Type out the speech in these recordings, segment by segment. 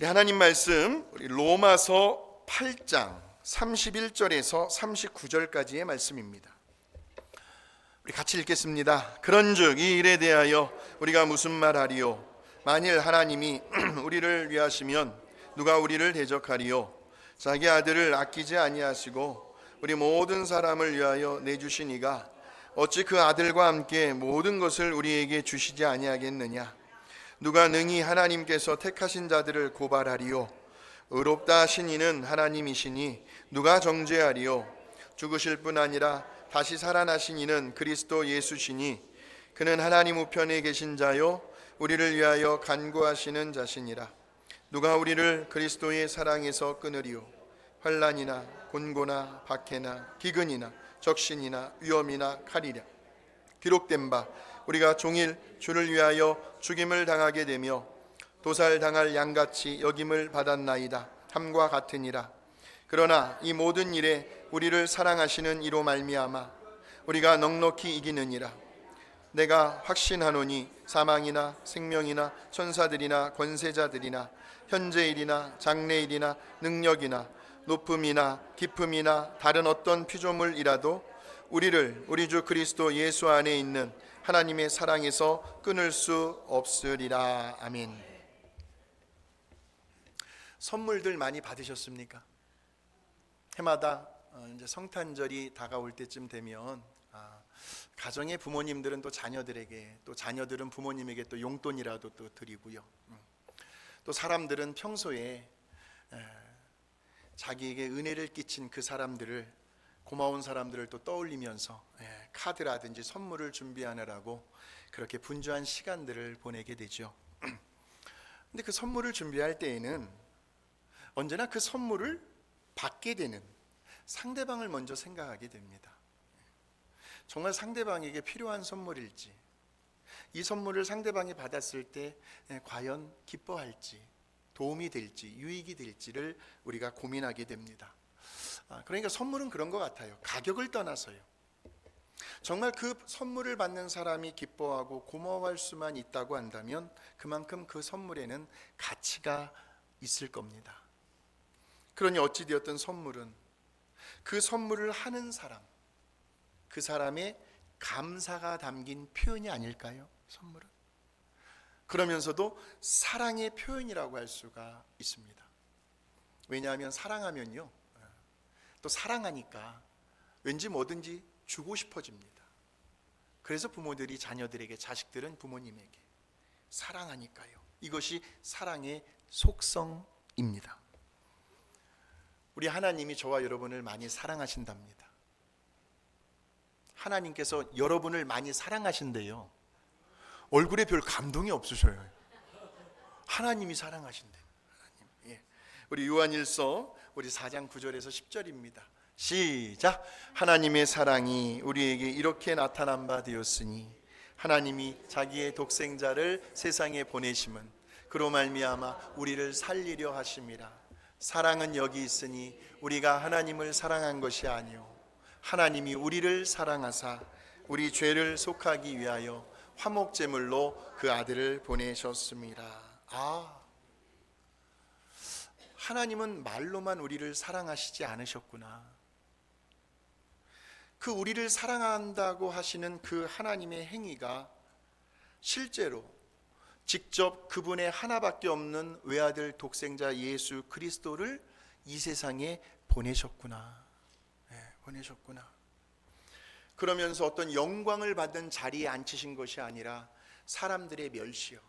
하나님 말씀 우리 로마서 8장 31절에서 39절까지의 말씀입니다. 우리 같이 읽겠습니다. 그런즉 이 일에 대하여 우리가 무슨 말하리요? 만일 하나님이 우리를 위하시면 누가 우리를 대적하리요? 자기 아들을 아끼지 아니하시고 우리 모든 사람을 위하여 내주시니가 어찌 그 아들과 함께 모든 것을 우리에게 주시지 아니하겠느냐? 누가 능히 하나님께서 택하신 자들을 고발하리요? 의롭다 하신 이는 하나님이시니 누가 정죄하리요? 죽으실 뿐 아니라 다시 살아나신 이는 그리스도 예수시니 그는 하나님 우편에 계신 자요 우리를 위하여 간구하시는 자시니라. 누가 우리를 그리스도의 사랑에서 끊으리요? 환난이나 곤고나 박해나 기근이나 적신이나 위험이나 칼이랴. 기록된 바 우리가 종일 주를 위하여 죽임을 당하게 되며 도살당할 양같이 여김을 받았나이다 함과 같으니라. 그러나 이 모든 일에 우리를 사랑하시는 이로 말미암아 우리가 넉넉히 이기느니라. 내가 확신하노니 사망이나 생명이나 천사들이나 권세자들이나 현재일이나 장래일이나 능력이나 높음이나 깊음이나 다른 어떤 피조물이라도 우리를 우리 주 그리스도 예수 안에 있는 하나님의 사랑에서 끊을 수 없으리라. 아멘. 선물들 많이 받으셨습니까? 해마다 이제 성탄절이 다가올 때쯤 되면 가정의 부모님들은 또 자녀들에게, 또 자녀들은 부모님에게 또 용돈이라도 또 드리고요. 또 사람들은 평소에 자기에게 은혜를 끼친 그 사람들을, 고마운 사람들을 또 떠올리면서 카드라든지 선물을 준비하느라고 그렇게 분주한 시간들을 보내게 되죠. 근데 그 선물을 준비할 때에는 언제나 그 선물을 받게 되는 상대방을 먼저 생각하게 됩니다. 정말 상대방에게 필요한 선물일지, 이 선물을 상대방이 받았을 때 과연 기뻐할지, 도움이 될지, 유익이 될지를 우리가 고민하게 됩니다. 그러니까 선물은 그런 것 같아요. 가격을 떠나서요. 정말 그 선물을 받는 사람이 기뻐하고 고마워할 수만 있다고 한다면 그만큼 그 선물에는 가치가 있을 겁니다. 그러니 어찌되었든 선물은 그 선물을 하는 사람, 그 사람의 감사가 담긴 표현이 아닐까요? 선물은. 그러면서도 사랑의 표현이라고 할 수가 있습니다. 왜냐하면 사랑하면요, 또 사랑하니까 왠지 뭐든지 주고 싶어집니다. 그래서 부모들이 자녀들에게, 자식들은 부모님에게 사랑하니까요. 이것이 사랑의 속성입니다. 우리 하나님이 저와 여러분을 많이 사랑하신답니다. 하나님께서 여러분을 많이 사랑하신대요. 얼굴에 별 감동이 없으셔요. 하나님이 사랑하신대. 하나님. 우리 요한일서 우리 4장 9절에서 10절입니다. 시작. 하나님의 사랑이 우리에게 이렇게 나타난 바 되었으니 하나님이 자기의 독생자를 세상에 보내심은 그로 말미암아 우리를 살리려 하심이라. 사랑은 여기 있으니 우리가 하나님을 사랑한 것이 아니요 하나님이 우리를 사랑하사 우리 죄를 속하기 위하여 화목제물로 그 아들을 보내셨습니다. 하나님은 말로만 우리를 사랑하시지 않으셨구나. 그 우리를 사랑한다고 하시는 그 하나님의 행위가 실제로 직접 그분의 하나밖에 없는 외아들 독생자 예수 그리스도를 이 세상에 보내셨구나. 보내셨구나. 그러면서 어떤 영광을 받는 자리에 앉히신 것이 아니라 사람들의 멸시요,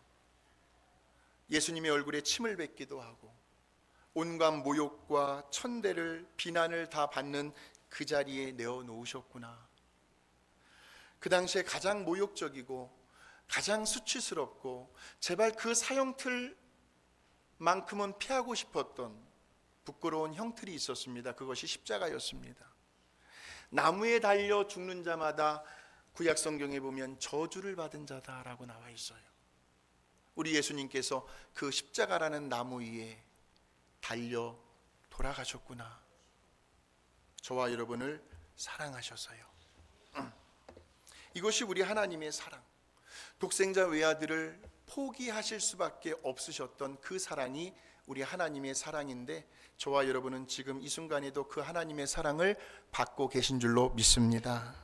예수님의 얼굴에 침을 뱉기도 하고 온갖 모욕과 천대를, 비난을 다 받는 그 자리에 내어놓으셨구나. 그 당시에 가장 모욕적이고 가장 수치스럽고 제발 그 사형틀만큼은 피하고 싶었던 부끄러운 형틀이 있었습니다. 그것이 십자가였습니다. 나무에 달려 죽는 자마다 구약 성경에 보면 저주를 받은 자다라고 나와 있어요. 우리 예수님께서 그 십자가라는 나무 위에 달려 돌아가셨구나. 저와 여러분을 사랑하셔서요. 이것이 우리 하나님의 사랑, 독생자 외아들을 포기하실 수밖에 없으셨던 그 사랑이 우리 하나님의 사랑인데 저와 여러분은 지금 이 순간에도 그 하나님의 사랑을 받고 계신 줄로 믿습니다.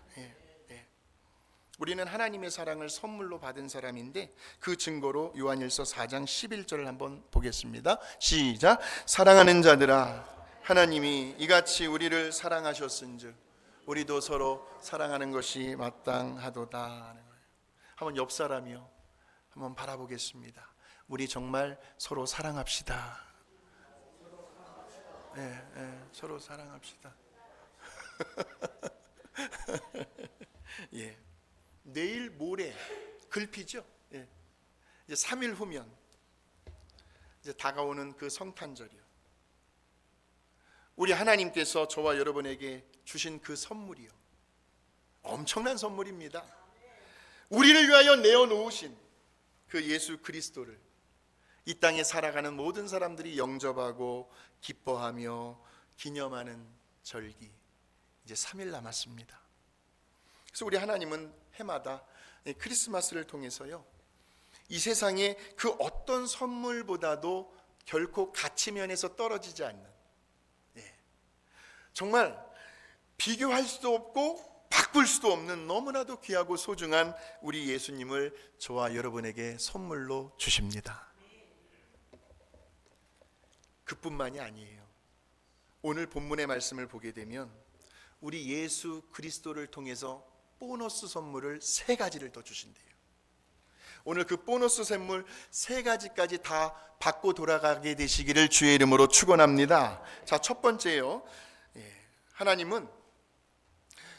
우리는 하나님의 사랑을 선물로 받은 사람인데 그 증거로 요한일서 4장 11절을 한번 보겠습니다. 시작. 사랑하는 자들아, 하나님이 이같이 우리를 사랑하셨은즉 우리도 서로 사랑하는 것이 마땅하도다 하는 거예요. 한번 옆 사람이요, 한번 바라보겠습니다. 우리 정말 서로 사랑합시다. 서로 사랑합시다. 예. 내일 모레 글피죠. 이제 3일 후면 이제 다가오는 그 성탄절이요. 우리 하나님께서 저와 여러분에게 주신 그 선물이요, 엄청난 선물입니다. 우리를 위하여 내어놓으신 그 예수 그리스도를 이 땅에 살아가는 모든 사람들이 영접하고 기뻐하며 기념하는 절기, 이제 3일 남았습니다. 그래서 우리 하나님은 해마다 크리스마스를 통해서요, 이 세상에 그 어떤 선물보다도 결코 가치 면에서 떨어지지 않는, 정말 비교할 수도 없고 바꿀 수도 없는 너무나도 귀하고 소중한 우리 예수님을 저와 여러분에게 선물로 주십니다. 그뿐만이 아니에요. 오늘 본문의 말씀을 보게 되면 우리 예수 그리스도를 통해서 보너스 선물을 3가지를 더 주신대요. 오늘 그 보너스 선물 3가지까지 다 받고 돌아가게 되시기를 주의 이름으로 축원합니다. 자, 첫 번째요, 하나님은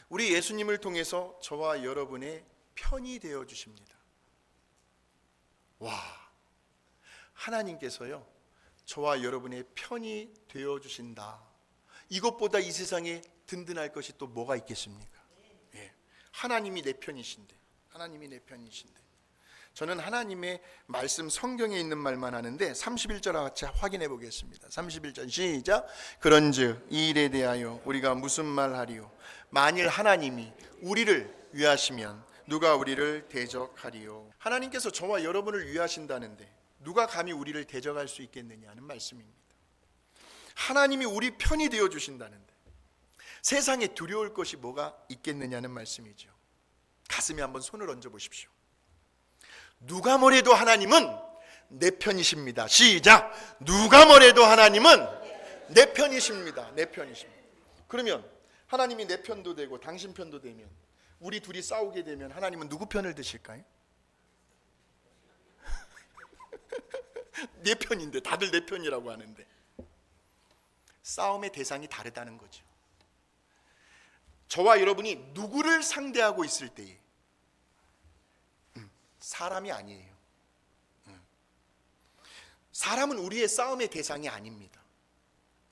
우리 예수님을 통해서 저와 여러분의 편이 되어 주십니다. 와, 하나님께서요 저와 여러분의 편이 되어 주신다. 이것보다 이 세상에 든든할 것이 또 뭐가 있겠습니까? 하나님이 내 편이신데, 하나님이 내 편이신데, 저는 하나님의 말씀 성경에 있는 말만 하는데 31절과 같이 확인해 보겠습니다. 31절 시작. 그런즉 이 일에 대하여 우리가 무슨 말하리요? 만일 하나님이 우리를 위하시면 누가 우리를 대적하리요? 하나님께서 저와 여러분을 위하신다는데 누가 감히 우리를 대적할 수 있겠느냐는 말씀입니다. 하나님이 우리 편이 되어 주신다는데 세상에 두려울 것이 뭐가 있겠느냐는 말씀이죠. 가슴에 한번 손을 얹어 보십시오. 누가 뭐래도 하나님은 내 편이십니다. 시작. 누가 뭐래도 하나님은 내 편이십니다. 내 편이십니다. 그러면 하나님이 내 편도 되고 당신 편도 되면 우리 둘이 싸우게 되면 하나님은 누구 편을 드실까요? 내 편인데, 다들 내 편이라고 하는데 싸움의 대상이 다르다는 거죠. 저와 여러분이 누구를 상대하고 있을 때에 사람이 아니에요. 사람은 우리의 싸움의 대상이 아닙니다.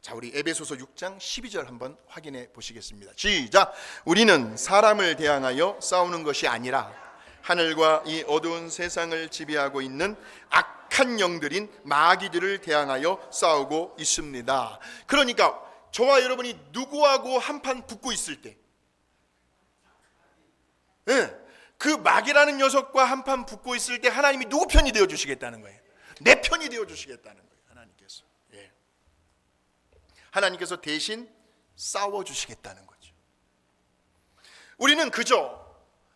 자, 우리 에베소서 6장 12절 한번 확인해 보시겠습니다. 시작. 우리는 사람을 대항하여 싸우는 것이 아니라 하늘과 이 어두운 세상을 지배하고 있는 악한 영들인 마귀들을 대항하여 싸우고 있습니다. 그러니까 저와 여러분이 누구하고 한판 붙고 있을 때, 그 마귀라는 녀석과 한판 붙고 있을 때 하나님이 누구 편이 되어 주시겠다는 거예요? 내 편이 되어 주시겠다는 거예요. 하나님께서. 하나님께서 대신 싸워 주시겠다는 거죠. 우리는 그저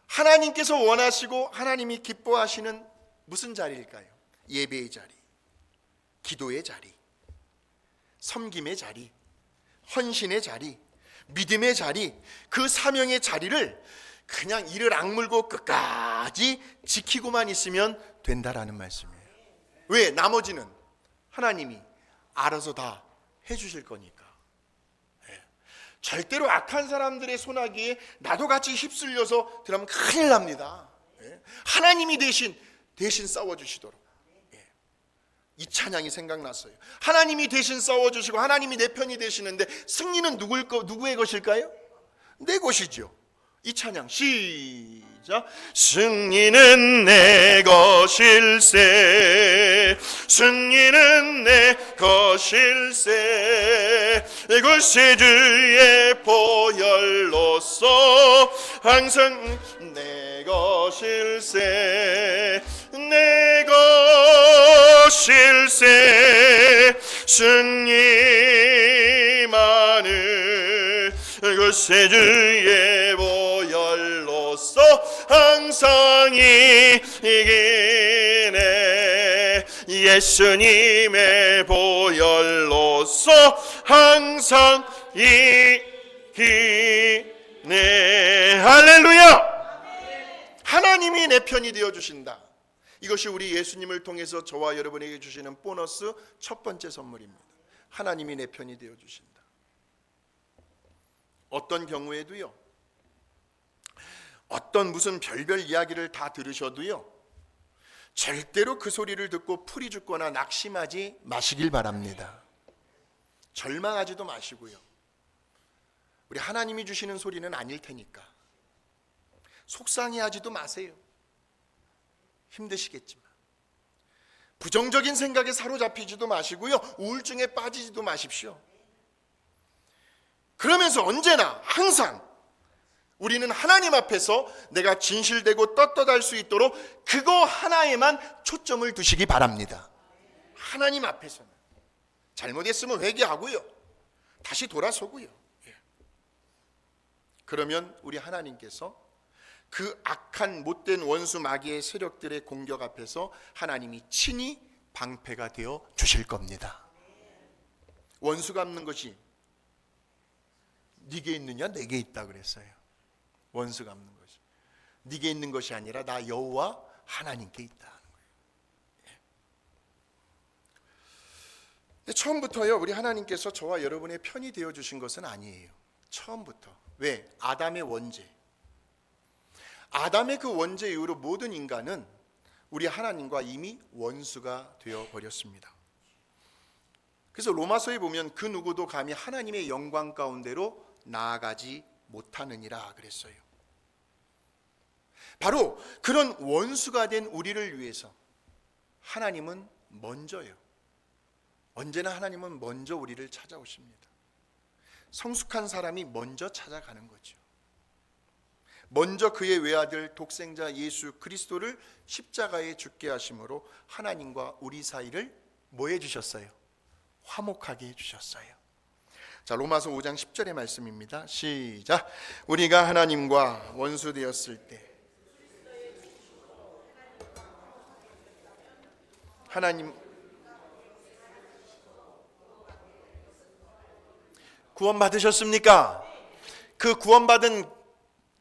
하나님께서 원하시고 하나님이 기뻐하시는 무슨 자리일까요? 예배의 자리, 기도의 자리, 섬김의 자리, 헌신의 자리, 믿음의 자리, 그 사명의 자리를 그냥 이를 악물고 끝까지 지키고만 있으면 된다라는 말씀이에요. 왜? 나머지는 하나님이 알아서 다 해주실 거니까. 절대로 악한 사람들의 손아귀에 나도 같이 휩쓸려서 들어가면 큰일 납니다. 하나님이 대신 싸워주시도록. 이 찬양이 생각났어요. 하나님이 대신 싸워주시고 하나님이 내 편이 되시는데 승리는 누구의 것일까요? 내 것이죠. 이 찬양 시작. 승리는 내 것일세, 승리는 내 것일세, 이것이 주의 보혈로서 항상 내 것일세, 내 것일세, 승리만을 구세주의 보혈로서 항상 이기네. 예수님의 보혈로서 항상 이기네. 할렐루야. 하나님이 내 편이 되어주신다. 이것이 우리 예수님을 통해서 저와 여러분에게 주시는 보너스 첫 번째 선물입니다. 하나님이 내 편이 되어주신다. 어떤 경우에도요, 어떤 무슨 별별 이야기를 다 들으셔도요, 절대로 그 소리를 듣고 풀이 죽거나 낙심하지 마시길 바랍니다. 절망하지도 마시고요. 우리 하나님이 주시는 소리는 아닐 테니까 속상해하지도 마세요. 힘드시겠지만 부정적인 생각에 사로잡히지도 마시고요, 우울증에 빠지지도 마십시오. 그러면서 언제나 항상 우리는 하나님 앞에서 내가 진실되고 떳떳할 수 있도록 그거 하나에만 초점을 두시기 바랍니다. 하나님 앞에서는 잘못했으면 회개하고요, 다시 돌아서고요. 그러면 우리 하나님께서 그 악한 못된 원수 마귀의 세력들의 공격 앞에서 하나님이 친히 방패가 되어 주실 겁니다. 원수 갚는 것이 네게 있느냐 내게 있다 그랬어요. 원수 갚는 것이 네게 있는 것이 아니라 나 여호와 하나님께 있다 하는 거예요. 근데 처음부터요, 우리 하나님께서 저와 여러분의 편이 되어 주신 것은 아니에요. 처음부터. 왜? 아담의 원죄, 아담의 그 원죄 이후로 모든 인간은 우리 하나님과 이미 원수가 되어 버렸습니다. 그래서 로마서에 보면 그 누구도 감히 하나님의 영광 가운데로 나아가지 못하느니라 그랬어요. 바로 그런 원수가 된 우리를 위해서 하나님은 먼저요, 언제나 하나님은 먼저 우리를 찾아오십니다. 성숙한 사람이 먼저 찾아가는 거죠. 먼저 그의 외아들 독생자 예수 그리스도를 십자가에 죽게 하심으로 하나님과 우리 사이를 뭐 해주셨어요? 화목하게 해주셨어요. 자, 로마서 5장 10절의 말씀입니다. 시작. 우리가 하나님과 원수 되었을 때 하나님 구원 받으셨습니까? 그 구원받은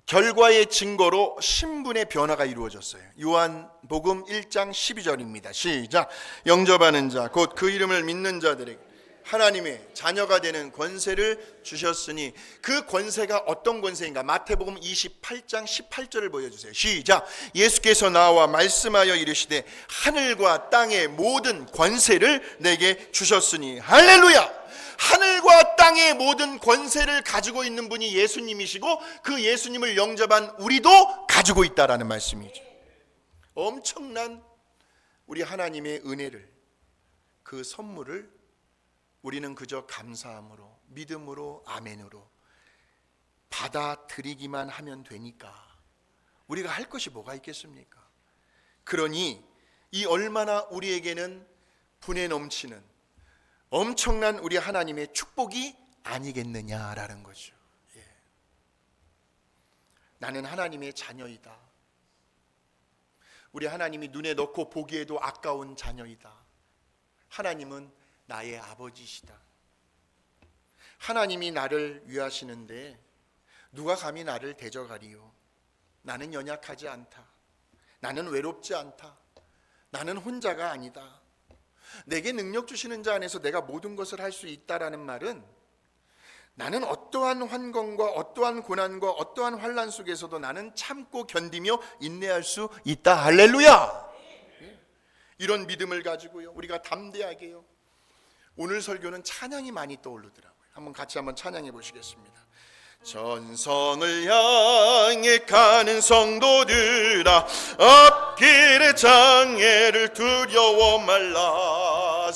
결과의 증거로 신분의 변화가 이루어졌어요. 요한복음 1장 12절입니다. 시작. 영접하는 자 곧 그 이름을 믿는 자들에게 하나님의 자녀가 되는 권세를 주셨으니, 그 권세가 어떤 권세인가? 마태복음 28장 18절을 보여주세요. 시작. 예수께서 나와 말씀하여 이르시되 하늘과 땅의 모든 권세를 내게 주셨으니. 할렐루야. 하늘과 땅의 모든 권세를 가지고 있는 분이 예수님이시고 그 예수님을 영접한 우리도 가지고 있다라는 말씀이죠. 엄청난 우리 하나님의 은혜를, 그 선물을 우리는 그저 감사함으로, 믿음으로, 아멘으로 받아들이기만 하면 되니까 우리가 할 것이 뭐가 있겠습니까? 그러니 이 얼마나 우리에게는 분에 넘치는 엄청난 우리 하나님의 축복이 아니겠느냐라는 거죠. 나는 하나님의 자녀이다. 우리 하나님이 눈에 넣고 보기에도 아까운 자녀이다. 하나님은 나의 아버지시다. 하나님이 나를 위하시는데 누가 감히 나를 대적하리요? 나는 연약하지 않다. 나는 외롭지 않다. 나는 혼자가 아니다. 내게 능력 주시는 자 안에서 내가 모든 것을 할 수 있다라는 말은, 나는 어떠한 환경과 어떠한 고난과 어떠한 환난 속에서도 나는 참고 견디며 인내할 수 있다. 할렐루야. 이런 믿음을 가지고요, 우리가 담대하게요, 오늘 설교는 찬양이 많이 떠오르더라고요. 한번 같이 한번 찬양해 보시겠습니다. 전성을 향해 가는 성도들아, 앞길의 장애를 두려워 말라.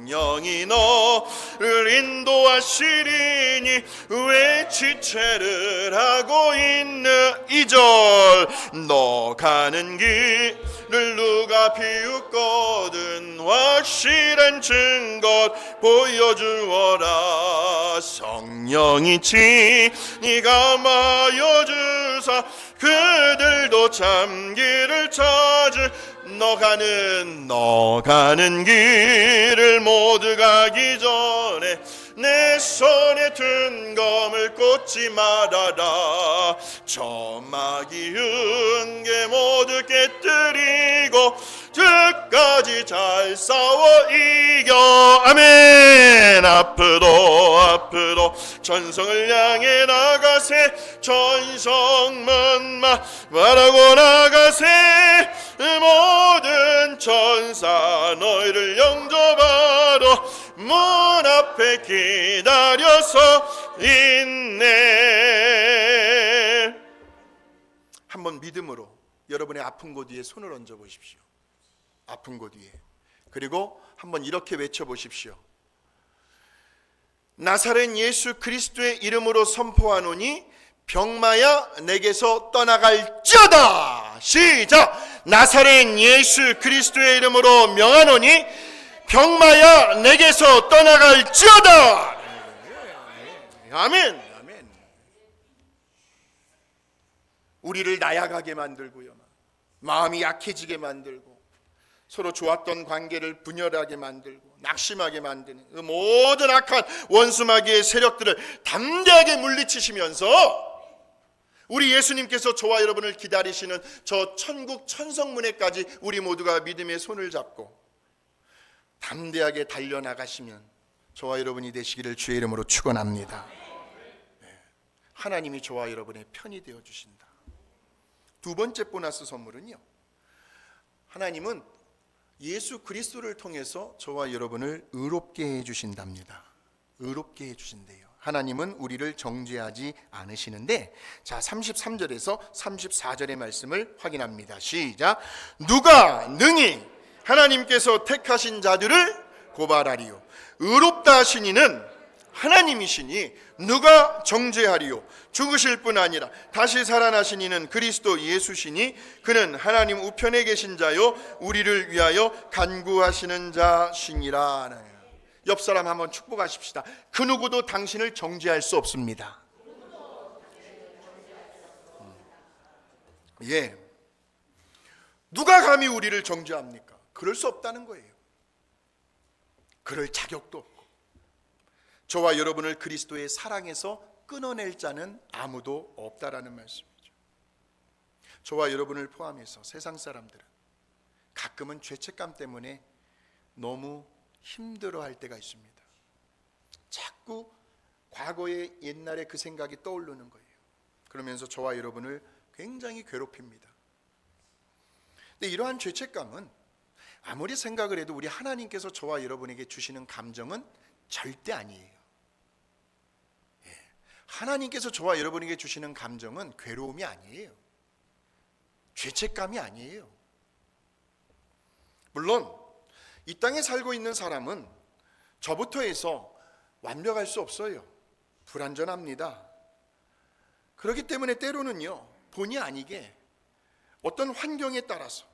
성령이 너를 인도하시리니 왜 지체를 하고 있는 2절 너 가는 길을 누가 비웃거든 확실한 증거 보여주어라. 성령이 친히 감하여 주사 그들도 참기를 찾을 너 가는 길을 모두 가기 전에 내 손에 든 검을 꽂지 말아라. 저마귀 은계 모두 깨뜨리고 끝까지 잘 싸워 이겨. 아멘. 앞으로 전성을 향해 나가세. 전성만 말하고 나가세. 모든 천사 너희를 영접하러 문 앞에 기다려서 있네. 한번 믿음으로 여러분의 아픈 곳 위에 손을 얹어 보십시오. 아픈 곳 위에. 그리고 한번 이렇게 외쳐 보십시오. 나사렛 예수 그리스도의 이름으로 선포하노니 병마야 내게서 떠나갈지어다. 시작. 나사렛 예수 그리스도의 이름으로 명하노니 병마야 내게서 떠나갈지어다. 아멘. 우리를 나약하게 만들고요, 마음이 약해지게 만들고 서로 좋았던 관계를 분열하게 만들고 낙심하게 만드는 그 모든 악한 원수마귀의 세력들을 담대하게 물리치시면서 우리 예수님께서 저와 여러분을 기다리시는 저 천국 천성문에까지 우리 모두가 믿음의 손을 잡고 담대하게 달려나가시면 저와 여러분이 되시기를 주의 이름으로 축원합니다. 하나님이 저와 여러분의 편이 되어 주신다. 두 번째 보너스 선물은요, 하나님은 예수 그리스도를 통해서 저와 여러분을 의롭게 해주신답니다. 의롭게 해주신대요. 하나님은 우리를 정죄하지 않으시는데, 자 33절에서 34절의 말씀을 확인합니다. 시작. 누가 능히 하나님께서 택하신 자들을 고발하리요. 의롭다 하신 이는 하나님이시니 누가 정죄하리요. 죽으실 뿐 아니라 다시 살아나신 이는 그리스도 예수시니 그는 하나님 우편에 계신 자요 우리를 위하여 간구하시는 자시니라. 옆 사람 한번 축복하십시다. 그 누구도 당신을 정죄할 수 없습니다. 예. 누가 감히 우리를 정죄합니까? 그럴 수 없다는 거예요. 그럴 자격도 없고 저와 여러분을 그리스도의 사랑에서 끊어낼 자는 아무도 없다라는 말씀이죠. 저와 여러분을 포함해서 세상 사람들은 가끔은 죄책감 때문에 너무 힘들어할 때가 있습니다. 자꾸 과거의 옛날에 그 생각이 떠오르는 거예요. 그러면서 저와 여러분을 굉장히 괴롭힙니다. 근데 이러한 죄책감은 아무리 생각을 해도 우리 하나님께서 저와 여러분에게 주시는 감정은 절대 아니에요. 하나님께서 저와 여러분에게 주시는 감정은 괴로움이 아니에요. 죄책감이 아니에요. 물론 이 땅에 살고 있는 사람은 저부터 해서 완벽할 수 없어요. 불완전합니다. 그렇기 때문에 때로는요, 본의 아니게 어떤 환경에 따라서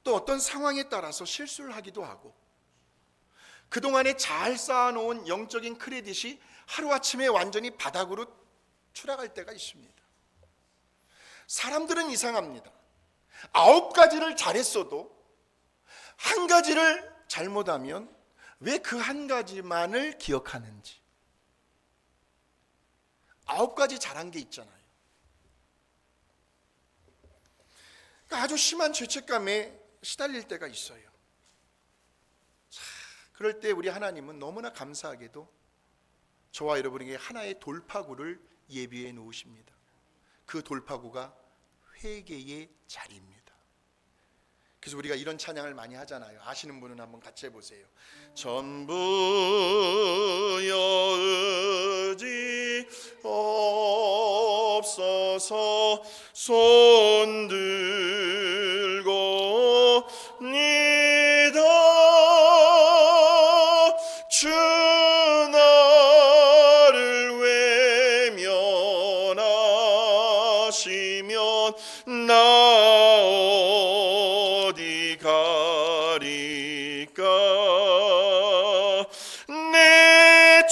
또 어떤 상황에 따라서 실수를 하기도 하고 그동안에 잘 쌓아놓은 영적인 크레딧이 하루아침에 완전히 바닥으로 추락할 때가 있습니다. 사람들은 이상합니다. 9가지를 잘했어도 한 가지를 잘못하면 왜 그 한 가지만을 기억하는지. 9가지 잘한 게 있잖아요. 그러니까 아주 심한 죄책감에 시달릴 때가 있어요. 그럴 때 우리 하나님은 너무나 감사하게도 저와 여러분에게 하나의 돌파구를 예비해 놓으십니다. 그 돌파구가 회개의 자리입니다. 그래서 우리가 이런 찬양을 많이 하잖아요. 아시는 분은 한번 같이 해보세요. 전부여 의지 없어서 손 들고 니다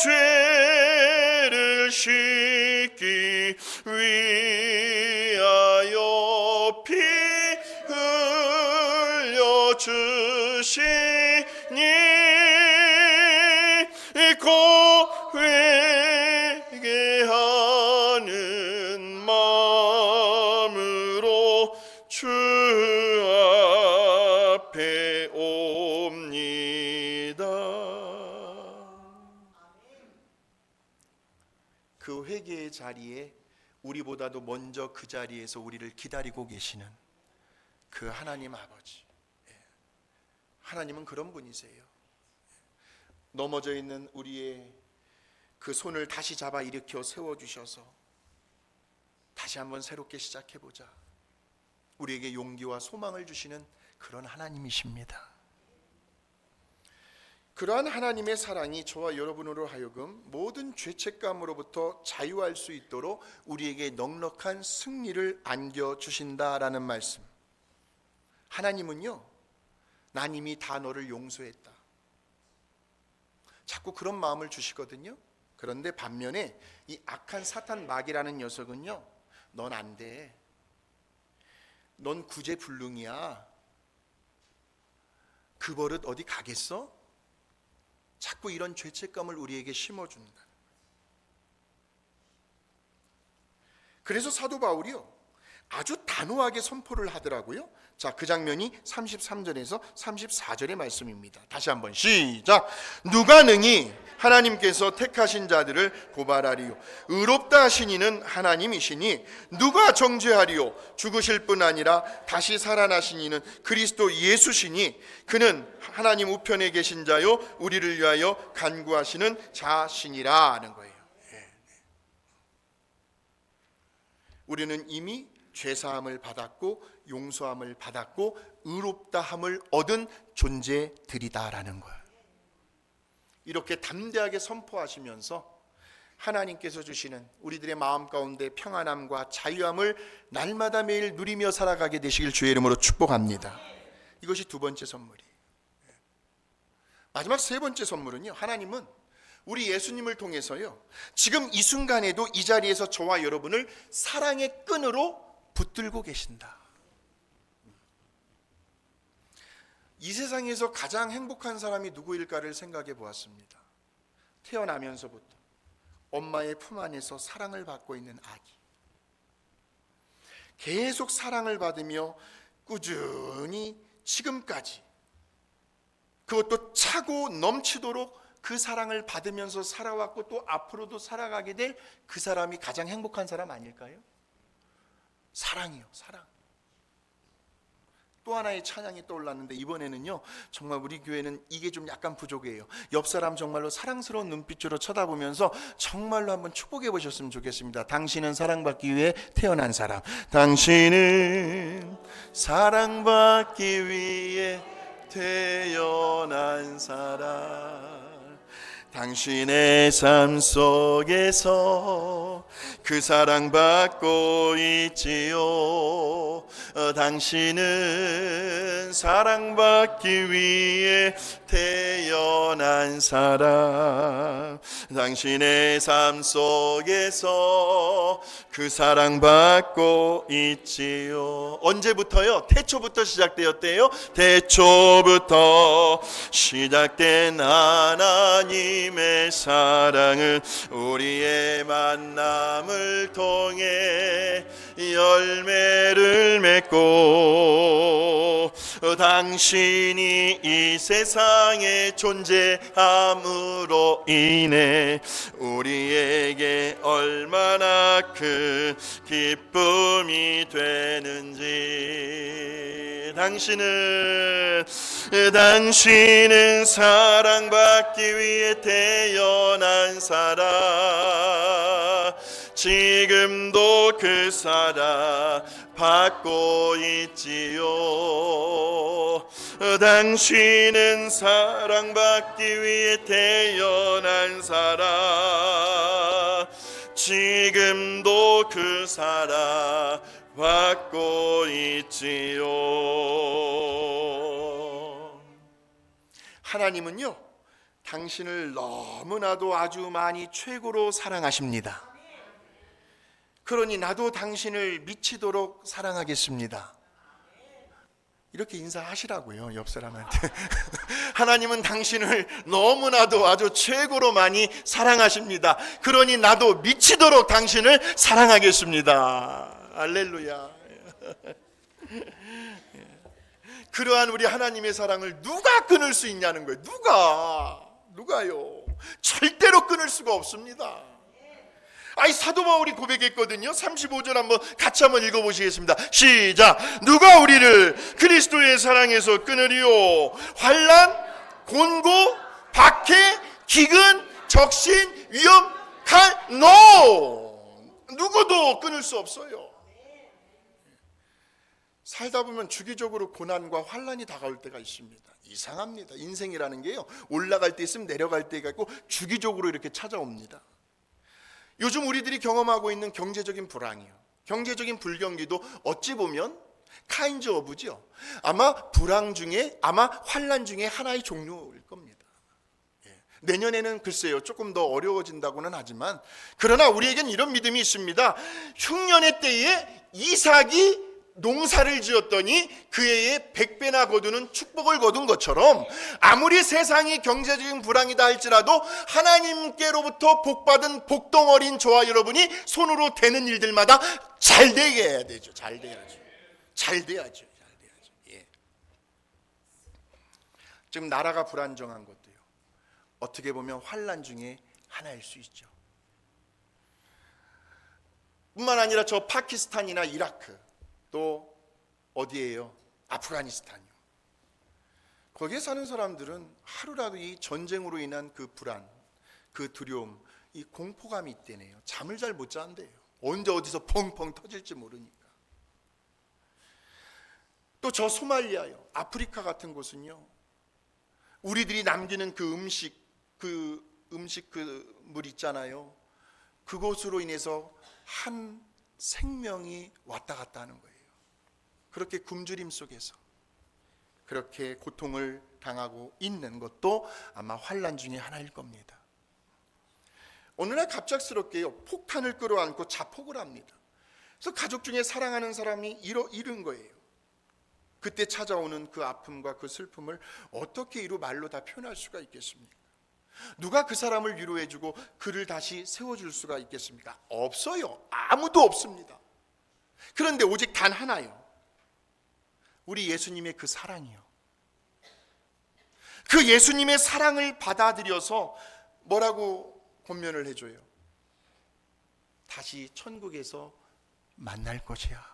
죄를 씻기 위하여 피 흘려 주시니 곧 회개하는 마음으로 주 앞에 옵니다. 그 회개의 자리에 우리보다도 먼저 그 자리에서 우리를 기다리고 계시는 그 하나님 아버지, 하나님은 그런 분이세요. 넘어져 있는 우리의 그 손을 다시 잡아 일으켜 세워주셔서 다시 한번 새롭게 시작해보자, 우리에게 용기와 소망을 주시는 그런 하나님이십니다. 그러한 하나님의 사랑이 저와 여러분으로 하여금 모든 죄책감으로부터 자유할 수 있도록 우리에게 넉넉한 승리를 안겨주신다라는 말씀. 하나님은요, 난 이미 다 너를 용서했다, 자꾸 그런 마음을 주시거든요. 그런데 반면에 이 악한 사탄 마귀라는 녀석은요, 넌 안 돼, 넌 구제불능이야, 그 버릇 어디 가겠어? 자꾸 이런 죄책감을 우리에게 심어준다. 그래서 사도 바울이요, 아주 단호하게 선포를 하더라고요. 자, 그 장면이 33절에서 34절의 말씀입니다. 다시 한번 시작. 누가 능히 하나님께서 택하신 자들을 고발하리요? 의롭다 하신 이는 하나님이시니 누가 정죄하리요? 죽으실 뿐 아니라 다시 살아나신 이는 그리스도 예수시니 그는 하나님 우편에 계신 자요 우리를 위하여 간구하시는 자시니라 하는 거예요. 우리는 이미 죄사함을 받았고 용서함을 받았고 의롭다함을 얻은 존재들이다라는 거예요. 이렇게 담대하게 선포하시면서 하나님께서 주시는 우리들의 마음 가운데 평안함과 자유함을 날마다 매일 누리며 살아가게 되시길 주의 이름으로 축복합니다. 이것이 두 번째 선물이에요. 마지막 세 번째 선물은요, 하나님은 우리 예수님을 통해서요, 지금 이 순간에도 이 자리에서 저와 여러분을 사랑의 끈으로 붙들고 계신다. 이 세상에서 가장 행복한 사람이 누구일까를 생각해 보았습니다. 태어나면서부터 엄마의 품 안에서 사랑을 받고 있는 아기, 계속 사랑을 받으며 꾸준히 지금까지, 그것도 차고 넘치도록 그 사랑을 받으면서 살아왔고 또 앞으로도 살아가게 될 그 사람이 가장 행복한 사람 아닐까요? 사랑이요, 사랑. 또 하나의 찬양이 떠올랐는데 이번에는요, 정말 우리 교회는 이게 좀 약간 부족해요. 옆 사람 정말로 사랑스러운 눈빛으로 쳐다보면서 정말로 한번 축복해 보셨으면 좋겠습니다. 당신은 사랑받기 위해 태어난 사람, 당신은 사랑받기 위해 태어난 사람, 당신의 삶 속에서 그 사랑받고 있지요. 당신은 사랑받기 위해 태어난 사람, 당신의 삶 속에서 그 사랑받고 있지요. 언제부터요? 태초부터 시작되었대요. 태초부터 시작된 하나님의 사랑은 우리의 만남을 통해 열매를 맺고 당신이 이 세상에 존재함으로 인해 우리에게 얼마나 큰 기쁨이 되는지. 당신은 사랑받기 위해 태어난 사람, 지금도 그 사랑 받고 있지요. 당신은 사랑받기 위해 태어난 사람, 지금도 그 사랑 받고 있지요. 하나님은요, 당신을 너무나도 아주 많이 최고로 사랑하십니다. 그러니 나도 당신을 미치도록 사랑하겠습니다. 이렇게 인사하시라고요, 옆 사람한테. 하나님은 당신을 너무나도 아주 최고로 많이 사랑하십니다. 그러니 나도 미치도록 당신을 사랑하겠습니다. 할렐루야. 그러한 우리 하나님의 사랑을 누가 끊을 수 있냐는 거예요. 누가요? 절대로 끊을 수가 없습니다. 아이, 사도 바울이 고백했거든요. 35절 같이 한번 읽어보시겠습니다. 시작. 누가 우리를 그리스도의 사랑에서 끊으리요? 환난, 곤고, 박해, 기근, 적신, 위험, 칼, 누구도 끊을 수 없어요. 살다 보면 주기적으로 고난과 환난이 다가올 때가 있습니다. 이상합니다. 인생이라는 게요, 올라갈 때 있으면 내려갈 때가 있고 주기적으로 이렇게 찾아옵니다. 요즘 우리들이 경험하고 있는 경제적인 불황이요, 경제적인 불경기도 어찌 보면 카인즈 오브죠. 아마 불황 중에, 아마 환난 중에 하나의 종류일 겁니다. 내년에는 글쎄요, 조금 더 어려워진다고는 하지만, 그러나 우리에겐 이런 믿음이 있습니다. 흉년의 때에 이삭이 농사를 지었더니 그 해에 100배나 거두는 축복을 거둔 것처럼, 아무리 세상이 경제적인 불황이다 할지라도 하나님께로부터 복받은 복덩어리인 저와 여러분이 손으로 되는 일들마다 잘 되게 해야 되죠. 잘 돼야죠. 예. 지금 나라가 불안정한 것도요, 어떻게 보면 환난 중에 하나일 수 있죠. 뿐만 아니라 저 파키스탄이나 이라크, 또 어디예요? 아프가니스탄이요. 거기에 사는 사람들은 하루라도 이 전쟁으로 인한 그 불안, 그 두려움, 이 공포감이 있대네요. 잠을 잘 못 잔대요. 언제 어디서 펑펑 터질지 모르니까. 또 저 소말리아요, 아프리카 같은 곳은요, 우리들이 남기는 그 음식 그 물 있잖아요. 그곳으로 인해서 한 생명이 왔다 갔다 하는 거예요. 그렇게 굶주림 속에서 그렇게 고통을 당하고 있는 것도 아마 환난 중에 하나일 겁니다. 어느 날 갑작스럽게요, 폭탄을 끌어안고 자폭을 합니다. 그래서 가족 중에 사랑하는 사람이 잃은 거예요. 그때 찾아오는 그 아픔과 그 슬픔을 어떻게 이루 말로 다 표현할 수가 있겠습니까? 누가 그 사람을 위로해주고 그를 다시 세워줄 수가 있겠습니까? 없어요. 아무도 없습니다. 그런데 오직 단 하나요, 우리 예수님의 그 사랑이요. 그 예수님의 사랑을 받아들여서 뭐라고 권면을 해줘요? 다시 천국에서 만날 것이야.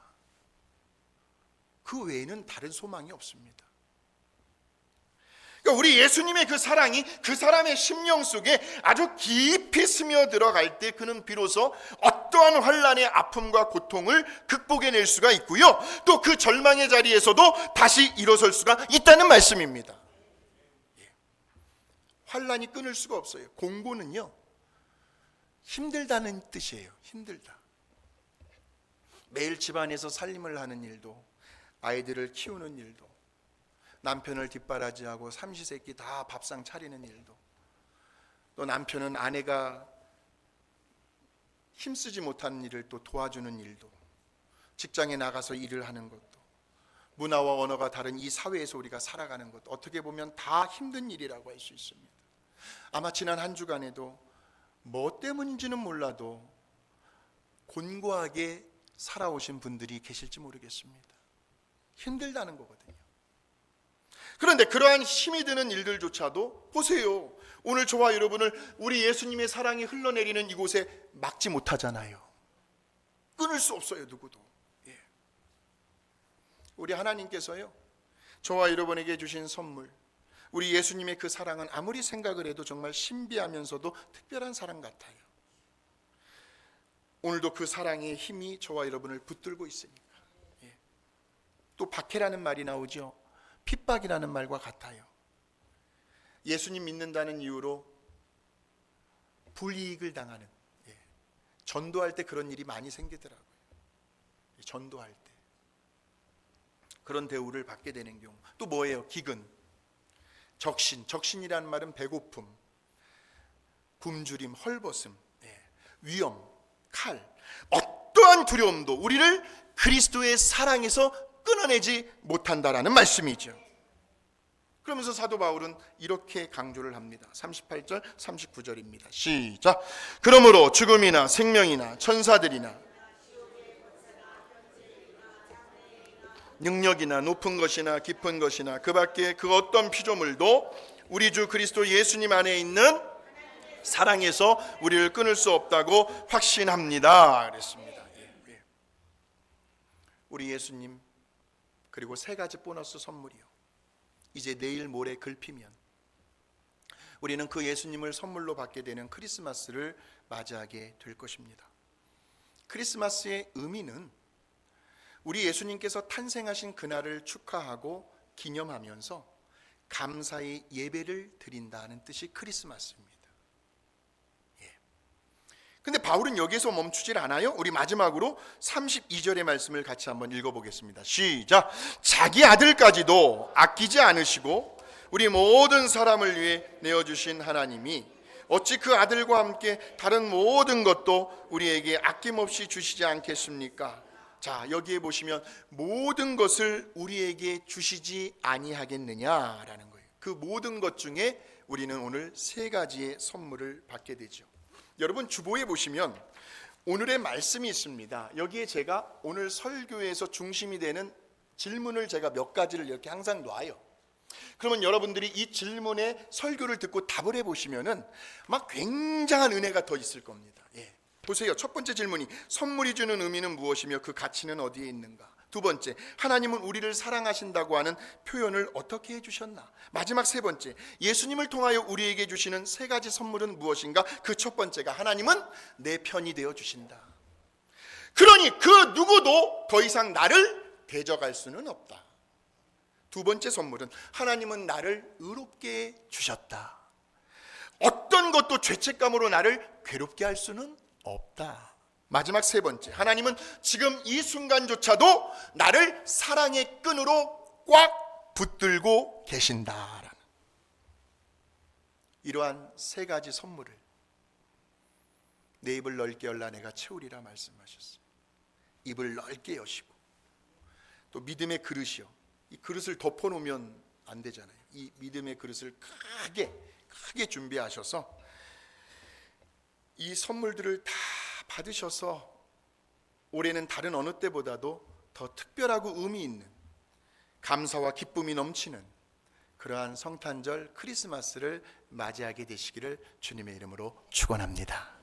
그 외에는 다른 소망이 없습니다. 그러니까 우리 예수님의 그 사랑이 그 사람의 심령 속에 아주 깊이 스며들어갈 때 그는 비로소 어떠한 환난의 아픔과 고통을 극복해낼 수가 있고요, 또 그 절망의 자리에서도 다시 일어설 수가 있다는 말씀입니다. 환난이 끊을 수가 없어요. 공고는요, 힘들다는 뜻이에요. 힘들다. 매일 집안에서 살림을 하는 일도, 아이들을 키우는 일도, 남편을 뒷바라지하고 삼시세끼 다 밥상 차리는 일도, 또 남편은 아내가 힘쓰지 못하는 일을 또 도와주는 일도, 직장에 나가서 일을 하는 것도, 문화와 언어가 다른 이 사회에서 우리가 살아가는 것도 어떻게 보면 다 힘든 일이라고 할 수 있습니다. 아마 지난 한 주간에도 뭐 때문인지는 몰라도 곤고하게 살아오신 분들이 계실지 모르겠습니다. 힘들다는 거거든요. 그런데 그러한 힘이 드는 일들조차도 보세요, 오늘 저와 여러분을 우리 예수님의 사랑이 흘러내리는 이곳에 막지 못하잖아요. 끊을 수 없어요, 누구도. 예. 우리 하나님께서요, 저와 여러분에게 주신 선물, 우리 예수님의 그 사랑은 아무리 생각을 해도 정말 신비하면서도 특별한 사랑 같아요. 오늘도 그 사랑의 힘이 저와 여러분을 붙들고 있으니까. 예. 또 박해라는 말이 나오죠. 핍박이라는 말과 같아요. 예수님 믿는다는 이유로 불이익을 당하는, 전도할 때 그런 일이 많이 생기더라고요. 전도할 때 그런 대우를 받게 되는 경우. 또 뭐예요? 기근, 적신. 적신이라는 말은 배고픔, 굶주림, 헐벗음, 위험, 칼, 어떠한 두려움도 우리를 그리스도의 사랑에서 끊어내지 못한다라는 말씀이죠. 그러면서 사도 바울은 이렇게 강조를 합니다. 38절, 39절입니다. 시작. 그러므로 죽음이나 생명이나 천사들이나 능력이나 높은 것이나 깊은 것이나 그 밖에 그 어떤 피조물도 우리 주 그리스도 예수님 안에 있는 사랑에서 우리를 끊을 수 없다고 확신합니다. 그랬습니다. 우리 예수님, 그리고 세 가지 보너스 선물이요. 이제 내일 모레 글피면 우리는 그 예수님을 선물로 받게 되는 크리스마스를 맞이하게 될 것입니다. 크리스마스의 의미는 우리 예수님께서 탄생하신 그날을 축하하고 기념하면서 감사의 예배를 드린다는 뜻이 크리스마스입니다. 근데 바울은 여기서 멈추질 않아요. 우리 마지막으로 32절의 말씀을 같이 한번 읽어보겠습니다. 시작. 자기 아들까지도 아끼지 않으시고 우리 모든 사람을 위해 내어주신 하나님이 어찌 그 아들과 함께 다른 모든 것도 우리에게 아낌없이 주시지 않겠습니까? 자, 여기에 보시면 모든 것을 우리에게 주시지 아니하겠느냐라는 거예요. 그 모든 것 중에 우리는 오늘 세 가지의 선물을 받게 되죠. 여러분, 주보에 보시면 오늘의 말씀이 있습니다. 여기에 제가 오늘 설교에서 중심이 되는 질문을 제가 몇 가지를 이렇게 항상 놔요. 그러면 여러분들이 이 질문에 설교를 듣고 답을 해보시면은 막 굉장한 은혜가 더 있을 겁니다. 보세요. 첫 번째 질문이 선물이 주는 의미는 무엇이며 그 가치는 어디에 있는가? 두 번째, 하나님은 우리를 사랑하신다고 하는 표현을 어떻게 해주셨나? 마지막 세 번째, 예수님을 통하여 우리에게 주시는 세 가지 선물은 무엇인가? 그 첫 번째가 하나님은 내 편이 되어 주신다. 그러니 그 누구도 더 이상 나를 대적할 수는 없다. 두 번째 선물은 하나님은 나를 의롭게 주셨다. 어떤 것도 죄책감으로 나를 괴롭게 할 수는 없다. 마지막 세 번째, 하나님은 지금 이 순간조차도 나를 사랑의 끈으로 꽉 붙들고 계신다라는 이러한 세 가지 선물을 내 입을 넓게 열라 내가 채우리라 말씀하셨어요. 입을 넓게 여시고 또 믿음의 그릇이요. 이 그릇을 덮어놓으면 안 되잖아요. 이 믿음의 그릇을 크게 준비하셔서 이 선물들을 다 받으셔서 올해는 다른 어느 때보다도 더 특별하고 의미 있는 감사와 기쁨이 넘치는 그러한 성탄절 크리스마스를 맞이하게 되시기를 주님의 이름으로 축원합니다.